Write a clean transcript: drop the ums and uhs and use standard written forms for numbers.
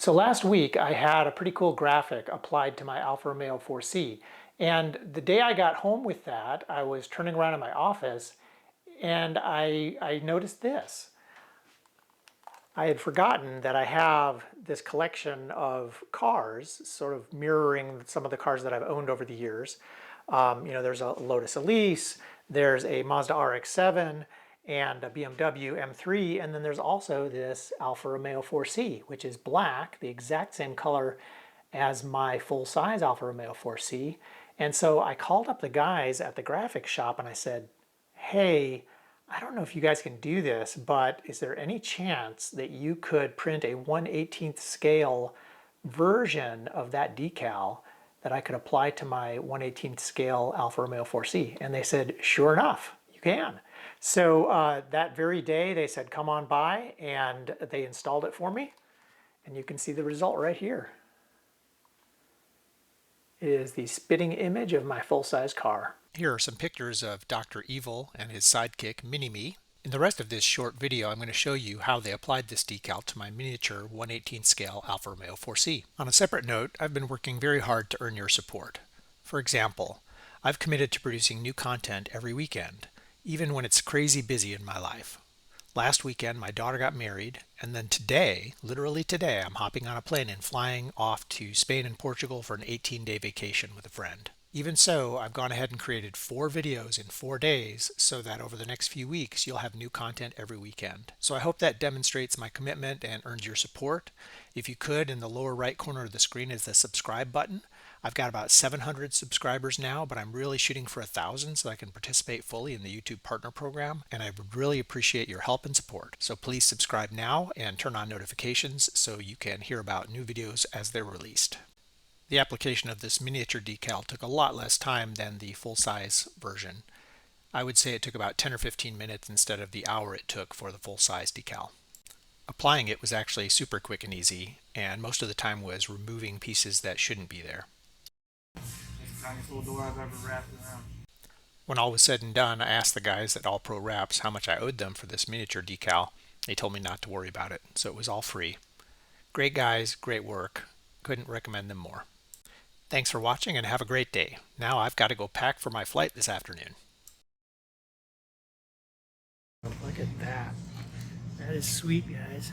So last week I had a pretty cool graphic applied to my Alfa Romeo 4C. And the day I got home with that, I was turning around in my office and I noticed this. I had forgotten that I have this collection of cars, sort of mirroring some of the cars that I've owned over the years. There's a Lotus Elise, there's a Mazda RX-7, and a BMW M3, and then there's also this Alfa Romeo 4C, which is black, the exact same color as my full-size Alfa Romeo 4C. And so I called up the guys at the graphics shop and I said, hey, I don't know if you guys can do this, but is there any chance that you could print a 1/18th scale version of that decal that I could apply to my 1/18th scale Alfa Romeo 4C? And they said, sure enough, you can. So that very day they said, come on by, and they installed it for me. And you can see the result right here. It is the spitting image of my full-size car. Here are some pictures of Dr. Evil and his sidekick, Mini-Me. In the rest of this short video, I'm going to show you how they applied this decal to my miniature 1/18 scale Alfa Romeo 4C. On a separate note, I've been working very hard to earn your support. For example, I've committed to producing new content every weekend, even when it's crazy busy in my life. Last weekend, my daughter got married, and then today, literally today, I'm hopping on a plane and flying off to Spain and Portugal for an 18-day vacation with a friend. Even so, I've gone ahead and created 4 videos in 4 days so that over the next few weeks, you'll have new content every weekend. So I hope that demonstrates my commitment and earns your support. If you could, in the lower right corner of the screen is the subscribe button. I've got about 700 subscribers now, but I'm really shooting for 1,000 so I can participate fully in the YouTube Partner Program, and I would really appreciate your help and support. So please subscribe now and turn on notifications so you can hear about new videos as they're released. The application of this miniature decal took a lot less time than the full-size version. I would say it took about 10 or 15 minutes instead of the hour it took for the full-size decal. Applying it was actually super quick and easy, and most of the time was removing pieces that shouldn't be there. Tiniest little door I've ever wrapped around. When all was said and done, I asked the guys at All Pro Wraps how much I owed them for this miniature decal. They told me not to worry about it, so it was all free. Great guys, great work. Couldn't recommend them more. Thanks for watching and have a great day. Now I've got to go pack for my flight this afternoon. Look at that. That is sweet, guys.